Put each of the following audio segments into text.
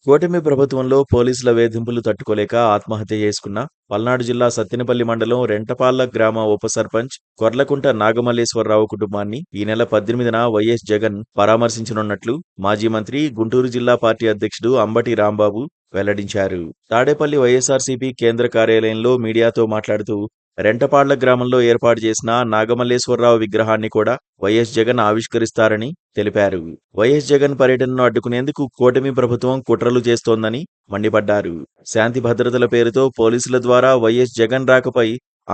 కూటమి ప్రభుత్వంలో పోలీసుల వేధింపులు తట్టుకోలేక ఆత్మహత్య చేసుకున్న పల్నాడు జిల్లా సత్తెనపల్లి మండలం రెంటపాళ్ల గ్రామ ఉప సర్పంచ్ కొర్లకుంట నాగమల్లేశ్వరరావు కుటుంబాన్ని ఈ నెల 18న వైఎస్ జగన్ పరామర్శించనున్నట్లు మాజీ మంత్రి, గుంటూరు జిల్లా పార్టీ అధ్యక్షుడు అంబటి రాంబాబు వెల్లడించారు. తాడేపల్లి వైఎస్ఆర్సీపీ కేంద్ర కార్యాలయంలో మీడియాతో మాట్లాడుతూ రెంటపాళ్ల గ్రామంలో ఏర్పాటు చేసిన నాగమల్లేశ్వరరావు విగ్రహాన్ని కూడా వైఎస్ జగన్ ఆవిష్కరిస్తారని తెలిపారు. వైఎస్ జగన్ పర్యటనను అడ్డుకునేందుకు కూటమి ప్రభుత్వం కుట్రలు చేస్తోందని మండిపడ్డారు. శాంతి భద్రతల పేరుతో పోలీసుల ద్వారా వైఎస్ జగన్ రాకపై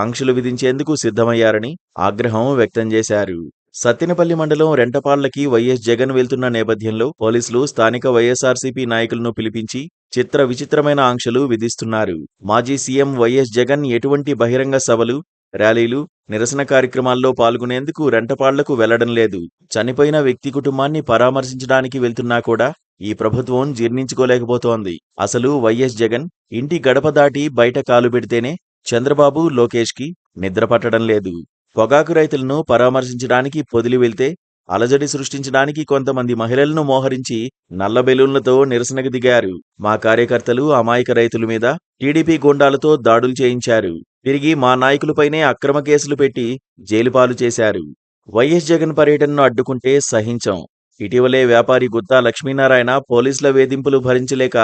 ఆంక్షలు విధించేందుకు సిద్ధమయ్యారని ఆగ్రహం వ్యక్తం చేశారు. సత్తెనపల్లి మండలం రెంటపాళ్లకి వైఎస్ జగన్ వెళ్తున్న నేపథ్యంలో పోలీసులు స్థానిక వైఎస్ఆర్సీపీ నాయకులను పిలిపించి విచిత్రమైన ఆంక్షలు విధిస్తున్నారు. మాజీ సీఎం వైఎస్ జగన్ ఎటువంటి బహిరంగ సభలు, ర్యాలీలు, నిరసన కార్యక్రమాల్లో పాల్గొనేందుకు రెంటపాళ్లకు వెళ్లడం లేదు. చనిపోయిన వ్యక్తి కుటుంబాన్ని పరామర్శించడానికి వెళ్తున్నా కూడా ఈ ప్రభుత్వం జీర్ణించుకోలేకపోతోంది. అసలు వైఎస్ జగన్ ఇంటి గడప దాటి బయట కాలు పెడితేనే చంద్రబాబు, లోకేష్కి నిద్ర పట్టడం లేదు. పొగాకు రైతులను పరామర్శించడానికి పొదిలి వెళ్తే అలజడి సృష్టించడానికి కొంతమంది మహిళలను మోహరించి నల్ల బెలూన్లతో నిరసనకు దిగారు. మా కార్యకర్తలు అమాయక రైతుల మీద టీడీపీ గూండాలతో దాడులు చేయించారు. తిరిగి మా నాయకులపైనే అక్రమ కేసులు పెట్టి జైలుపాలు చేశారు. వైఎస్ జగన్ పర్యటనను అడ్డుకుంటే సహించం. ఇటీవలే వ్యాపారి గుత్తా లక్ష్మీనారాయణ పోలీసుల వేధింపులు భరించలేక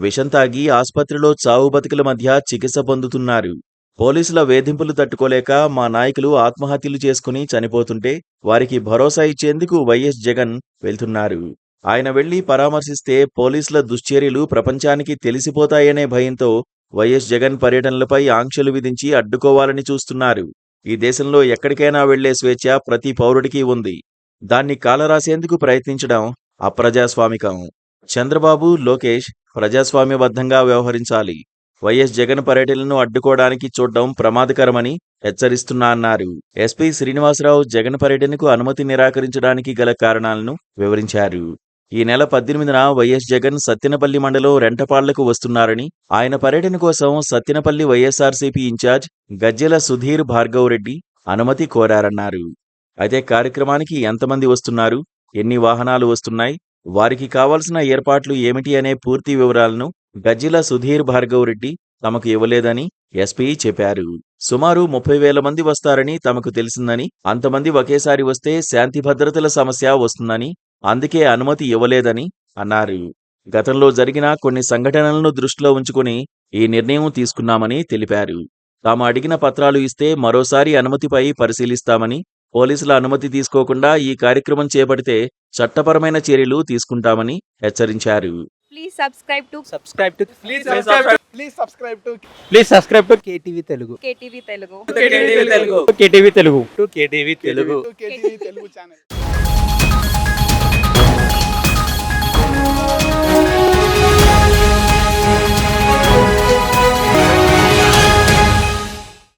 విషం తాగి ఆస్పత్రిలో చావు బతుకుల మధ్య చికిత్స పొందుతున్నారు. పోలీసుల వేధింపులు తట్టుకోలేక మా నాయకులు ఆత్మహత్యలు చేసుకుని చనిపోతుంటే వారికి భరోసా ఇచ్చేందుకు వైఎస్ జగన్ వెళ్తున్నారు. ఆయన వెళ్లి పరామర్శిస్తే పోలీసుల దుశ్చర్యలు ప్రపంచానికి తెలిసిపోతాయనే భయంతో వైఎస్ జగన్ పర్యటనలపై ఆంక్షలు విధించి అడ్డుకోవాలని చూస్తున్నారు. ఈ దేశంలో ఎక్కడికైనా వెళ్లే స్వేచ్ఛ ప్రతి పౌరుడికి ఉంది. దాన్ని కాలరాసేందుకు ప్రయత్నించడం అప్రజాస్వామికం. చంద్రబాబు, లోకేష్ ప్రజాస్వామ్యబద్ధంగా వ్యవహరించాలి. వైఎస్ జగన్ పర్యటనను అడ్డుకోవడానికి చూడడం ప్రమాదకరమని హెచ్చరిస్తున్నా అన్నారు. ఎస్పీ శ్రీనివాసరావు జగన్ పర్యటనకు అనుమతి నిరాకరించడానికి గల కారణాలను వివరించారు. ఈ నెల 18న వైఎస్ జగన్ సత్తెనపల్లి మండలం రెంటపాళ్లకు వస్తున్నారని, ఆయన పర్యటన కోసం సత్తెనపల్లి వైఎస్ఆర్సీపీ ఇన్ఛార్జ్ గజ్జెల సుధీర్ భార్గవ్ రెడ్డి అనుమతి కోరారన్నారు. అయితే కార్యక్రమానికి ఎంతమంది వస్తున్నారు, ఎన్ని వాహనాలు వస్తున్నాయి, వారికి కావాల్సిన ఏర్పాట్లు ఏమిటి అనే పూర్తి వివరాలను గజ్జెల సుధీర్ భార్గవ్ రెడ్డి తమకు ఇవ్వలేదని ఎస్పీ చెప్పారు. సుమారు 30,000 మంది వస్తారని తమకు తెలిసిందని, అంతమంది ఒకేసారి వస్తే శాంతి భద్రతల సమస్య వస్తుందని, అందుకే అనుమతి ఇవ్వలేదని అన్నారు. గతంలో జరిగిన కొన్ని సంఘటనలను దృష్టిలో ఉంచుకుని ఈ నిర్ణయం తీసుకున్నామని తెలిపారు. తాము అడిగిన పత్రాలు ఇస్తే మరోసారి అనుమతిపై పరిశీలిస్తామని, పోలీసుల అనుమతి తీసుకోకుండా ఈ కార్యక్రమం చేపడితే చట్టపరమైన చర్యలు తీసుకుంటామని హెచ్చరించారు. Please subscribe to KTV Telugu. KTV Telugu. KTV Telugu. KTV Telugu. KTV Telugu. KTV Telugu channel.